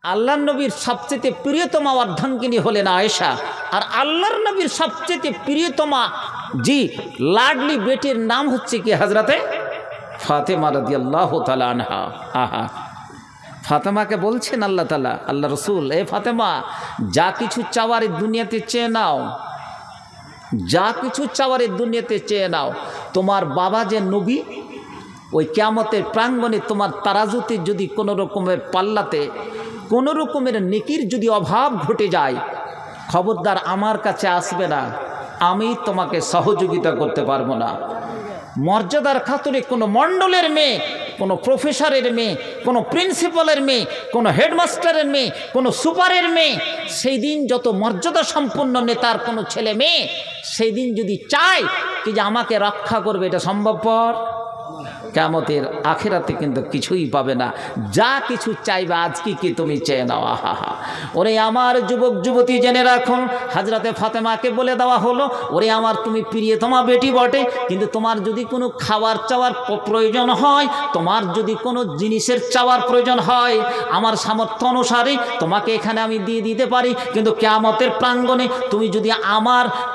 আল্লাহর নবীর সবচেয়ে প্রিয়তমা অর্ধাঙ্গিনী হলেন আয়েশা, আর আল্লাহর নবীর সবচেয়ে প্রিয়তমা জি লাডলি বেটির নাম হচ্ছে কি হযরতে ফাতেমা রাদিয়াল্লাহু তাআলা আনহা। আহা, ফাতেমাকে বলছেন আল্লাহ তাআলা, আল্লাহ রসুল, এ ফাতেমা, যা কিছু চাওয়ার দুনিয়াতে চেয়ে নাও, যা কিছু চাওয়ার দুনিয়াতে চেয়ে নাও। তোমার বাবা যে নবী, ওই কিয়ামতের প্রাঙ্গণে তোমার তারাজুতে যদি কোনো রকমের পাল্লাতে কোনো রকমের নেকির যদি অভাব ঘটে যায়, খবরদার আমার কাছে আসবে না, আমি তোমাকে সহযোগিতা করতে পারবো না। মর্যাদার খাতিরে কোনো মণ্ডলের মেয়ে, কোনো প্রফেসরের মেয়ে, কোনো প্রিন্সিপালের মেয়ে, কোনো হেডমাস্টারের মেয়ে, কোনো সুপারের মেয়ে, সেই দিন যত মর্যাদা সম্পন্ন নেতার কোনো ছেলে মেয়ে সেই দিন যদি চায় কি যে আমাকে রক্ষা করবে, এটা সম্ভবপর? কিয়ামতের আখিরাতে কিন্তু কিছুই পাবে না। যা কিছু চাইবে আজকে কি তুমি চেয়ে নাও। আহা, ওরে আমার যুবক যুবতী, জেনে রাখুন, হযরতে ফাতেমাকে বলে দেওয়া হলো, ওরে আমার তুমি প্রিয়তমা বেটি বটে, কিন্তু তোমার যদি কোনো খাবার চাওয়ার প্রয়োজন হয়, তোমার যদি কোনো জিনিসের চাওয়ার প্রয়োজন হয়, আমার সামর্থ্য অনুসারে তোমাকে এখানে আমি দিয়ে দিতে পারি, কিন্তু কিয়ামতের প্রাঙ্গণে তুমি যদি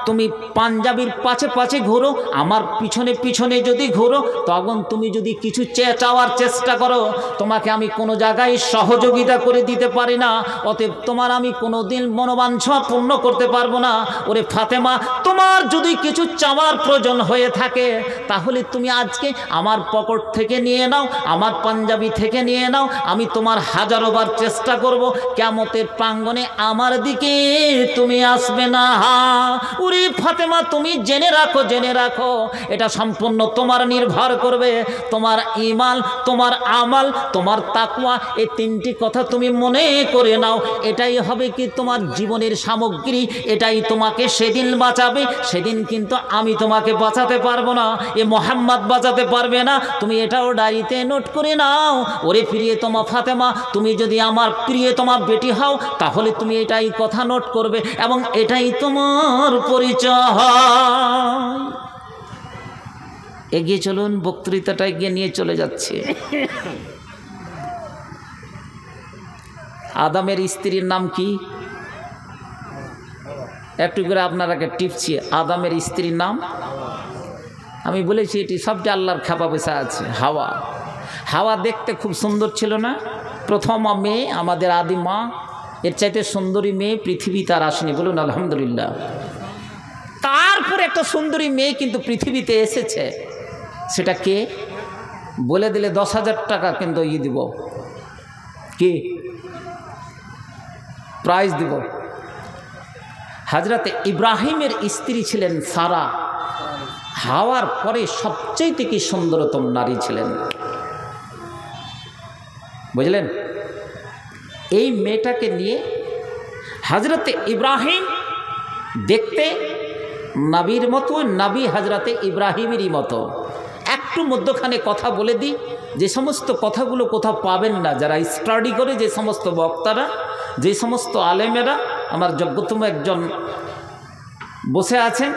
তুমি পাঞ্জাবির পাশে পাশে ঘুরো, আমার পিছনে পিছনে যদি ঘুরো, তখন তুমি যদি কিছু চাওয়ার চেষ্টা করো, তোমাকে আমি কোনো জায়গায় সহযোগিতা করে দিতে পারি না, অতএব তোমার আমি কোনো দিন মনোবাঞ্ছা পূর্ণ করতে পারবো না। ওরে ফাতেমা, তোমার যদি কিছু চাওয়ার প্রয়োজন হয়ে থাকে, তাহলে তুমি আজকে আমার পকেট থেকে নিয়ে নাও, আমার পাঞ্জাবি থেকে নিয়ে নাও, আমি তোমার হাজারোবার চেষ্টা করব, কিয়ামতের প্রাঙ্গণে আমার দিকে তুমি আসবে না। ওরে ফাতেমা, তুমি জেনে রাখো, জেনে রাখো, এটা সম্পূর্ণ তোমার নির্ভর করবে। তোমার ঈমান, তোমার আমাল, তোমার তাকওয়া, এই তিনটি কথা তুমি মনে করে নাও। এটাই হবে কি তোমার জীবনের সামগ্রী, এটাই তোমাকে সেদিন বাঁচাবে। সেদিন কিন্তু আমি তোমাকে বাঁচাতে পারবো না, এ মোহাম্মদ বাঁচাতে পারবে না। তুমি এটাও ডায়েরিতে নোট করে নাও। ওরে প্রিয়তমা ফাতেমা, তুমি যদি আমার প্রিয়তমা বেটি হও, তাহলে তুমি এটাই কথা নোট করবে এবং এটাই তোমার পরিচয়। এগিয়ে চলুন, বক্তৃতাটা এগিয়ে নিয়ে চলে যাচ্ছে। আদমের স্ত্রীর নাম কি? একটু করে আপনারাকে টিপছি। আদমের স্ত্রীর নাম আমি বলেছি, এটি সবটা আল্লাহর খেপা পেশা আছে, হাওয়া। হাওয়া দেখতে খুব সুন্দর ছিল না? প্রথম মেয়ে, আমাদের আদি মা, এর চাইতে সুন্দরী মেয়ে পৃথিবীতে আর আসেনি, বলুন আলহামদুলিল্লাহ। তারপর একটা সুন্দরী মেয়ে কিন্তু পৃথিবীতে এসেছে, সেটা কে বলে দিলে 10,000 টাকা কিন্তু দিব, কি প্রাইজ দিব। হযরতে ইব্রাহিমের স্ত্রী ছিলেন সারা, হাওয়ার পরে সবচেয়ে কি সুন্দরতম নারী ছিলেন, বুঝলেন? এই মেয়েটাকে নিয়ে হযরতে ইব্রাহিম দেখতে নবীর মতো, নবী হযরতে ইব্রাহিমেরই মতো। একটু মধ্যখানে কথা বলে দিই, যে সমস্ত কথাগুলো কোথাও পাবেন না, যারা স্টাডি করে, যে সমস্ত বক্তারা, যে সমস্ত আলেমেরা, আমার যোগ্যতম একজন বসে আছেন,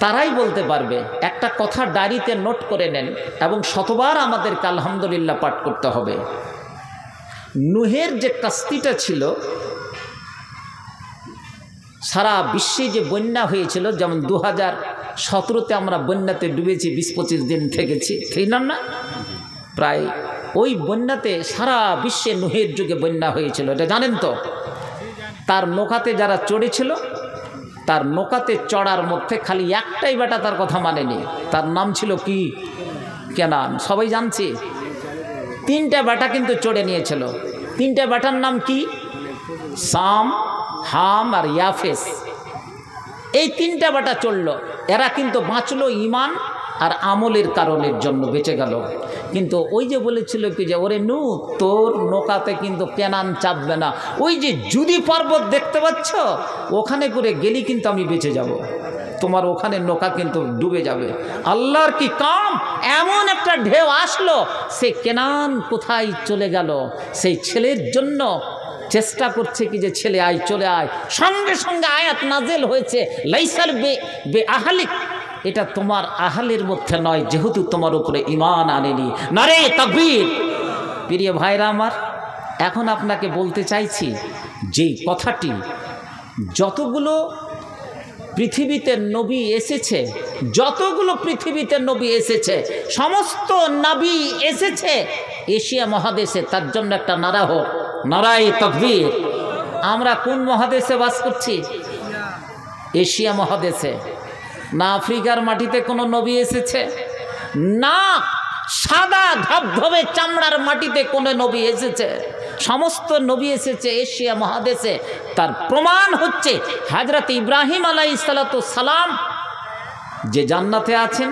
তারাই বলতে পারবে। একটা কথা ডায়েরিতে নোট করে নেন এবং শতবার আমাদেরকে আলহামদুলিল্লাহ পাঠ করতে হবে। নূহের যে কাস্তিটা ছিল, সারা বিশ্বে যে বন্যা হয়েছিল, যেমন 2017-তে আমরা বন্যাতে ডুবেছি, 20-25 দিন থেকেছি, ঠিক না? প্রায় ওই বন্যাতে সারা বিশ্বে নূহের যুগে বন্যা হয়েছিল, এটা জানেন তো? তার নৌকাতে যারা চড়েছিল, তার নৌকাতে চড়ার মধ্যে খালি একটাই বেটা তার কথা মানেনি, তার নাম ছিল কি? কেনান। সবাই জানছে। 3টা বেটা কিন্তু চড়ে নিয়েছিল। 3টা বেটার নাম কি? সাম, হাম আর ইয়াফেস। এই 3টা বেটা চলল। এরা কিন্তু বাঁচলো ঈমান আর আমলের কারণের জন্য বেঁচে গেল। কিন্তু ওই যে বলেছিল কি যে, ওরে নূহ, তোর নৌকাতে কিন্তু কেনান চাপবে না, ওই যে জুদি পর্বত দেখতে পাচ্ছ, ওখানে করে গেলি কিন্তু আমি বেঁচে যাব, তোমার ওখানে নৌকা কিন্তু ডুবে যাবে। আল্লাহর কি কাম! এমন একটা ঢেউ আসলো, সে কেনান কোথায় চলে গেল। সেই ছেলের জন্য চেষ্টা করছে কি যে, ছেলে আয়, চলে আয়। সঙ্গে সঙ্গে আয়াত নাজেল হয়েছে, লাইসাল বে আহলিক, এটা তোমার আহলের মধ্যে নয়, যেহেতু তোমার উপরে ঈমান আনেনি। নারে তাকবীর! প্রিয় ভাইরা আমার, এখন আপনাকে বলতে চাইছি যেই কথাটি, যতগুলো পৃথিবীতে নবী এসেছে, যতগুলো পৃথিবীতে নবী এসেছে, সমস্ত নবী এসেছে এশিয়া মহাদেশে। তার জন্য একটা নারা হোক, নারায়ে তাকবীর। আমরা কোন মহাদেশে বাস করছি? এশিয়া মহাদেশে। না আফ্রিকার মাটিতে কোনো নবী এসেছে, না সাদা ধবধবে চামড়ার মাটিতে কোনো নবী এসেছে। সমস্ত নবী এসেছে এশিয়া মহাদেশে। তার প্রমাণ হচ্ছে হযরত ইব্রাহিম আলাইহিসসালাতু সালাম যে জান্নাতে আছেন,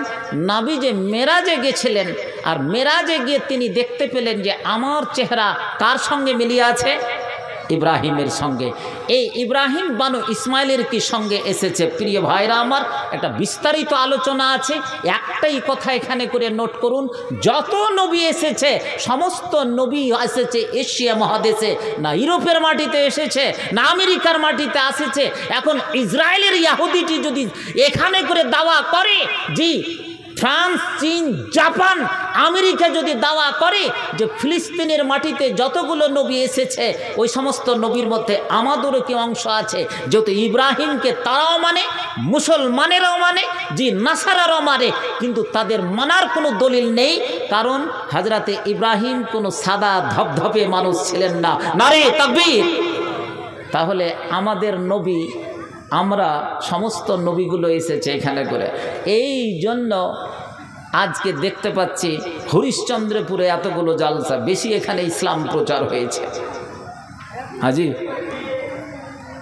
নবী যে মেরাজে গেছিলেন, আর মেরাজে গিয়ে তিনি দেখতে পেলেন যে আমার চেহারা কার সঙ্গে মিলিয়ে আছে? ইব্রাহিমের সঙ্গে। এই ইব্রাহিম বানু ইসমাইলের কি সঙ্গে এসেছে? প্রিয় ভাইরা আমার, একটা বিস্তারিত আলোচনা আছে, একটাই কথা এখানে করে নোট করুন। যত নবী এসেছে সমস্ত নবী এসেছে এশিয়া মহাদেশে। না ইউরোপের মাটিতে এসেছে, না আমেরিকার মাটিতে এসেছে। এখন ইসরায়েলের ইহুদিটি যদি এখানে করে দাওয়া করে, জি ফ্রান্স, চীন, জাপান, আমেরিকা যদি দাওয়া করে যে ফিলিস্তিনের মাটিতে যতগুলো নবী এসেছে ওই সমস্ত নবীর মধ্যে আমাদেরও কি অংশ আছে, যেহেতু ইব্রাহিমকে তারাও মানে, মুসলমানেরাও মানে, জি নাসারারাও মানে, কিন্তু তাদের মানার কোনো দলিল নেই, কারণ হযরতে ইব্রাহিম কোনো সাদা ধবধবে মানুষ ছিলেন না। নারে তাকবীর। তাহলে আমাদের নবী, আমরা সমস্ত নবীগুলো এসেছে এখানে করে। এই জন্য আজকে দেখতে পাচ্ছি হরিশ্চন্দ্রপুরে এতগুলো জালসা, বেশি এখানে ইসলাম প্রচার হয়েছে। হাজি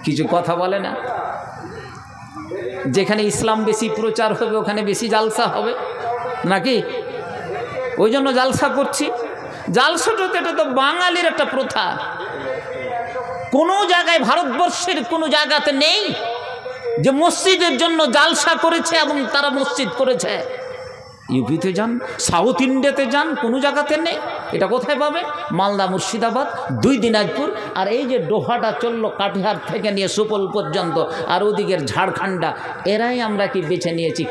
কিছু কথা বলে না? যেখানে ইসলাম বেশি প্রচার হবে ওখানে বেশি জালসা হবে নাকি? ওই জন্য জালসা করছি। জালসাটা তো এটা তো বাঙালির একটা প্রথা। কোনো জায়গায় ভারতবর্ষের কোনো জায়গাতে নেই যে মসজিদের জন্য জালসা করেছে এবং তারা মসজিদ করেছে। ইউপিতে যান, সাউথ ইন্ডিয়াতে যান, কোনো জায়গাতে নেই। এটা কোথায় পাবে? মালদা, মুর্শিদাবাদ, 2 দিনাজপুর, আর এই যে ডোহাটা চললো কাটিহার থেকে নিয়ে সুপল পর্যন্ত, আর ওদিকের ঝাড়খণ্ডা, এরাই আমরা কি বেছে নিয়েছি।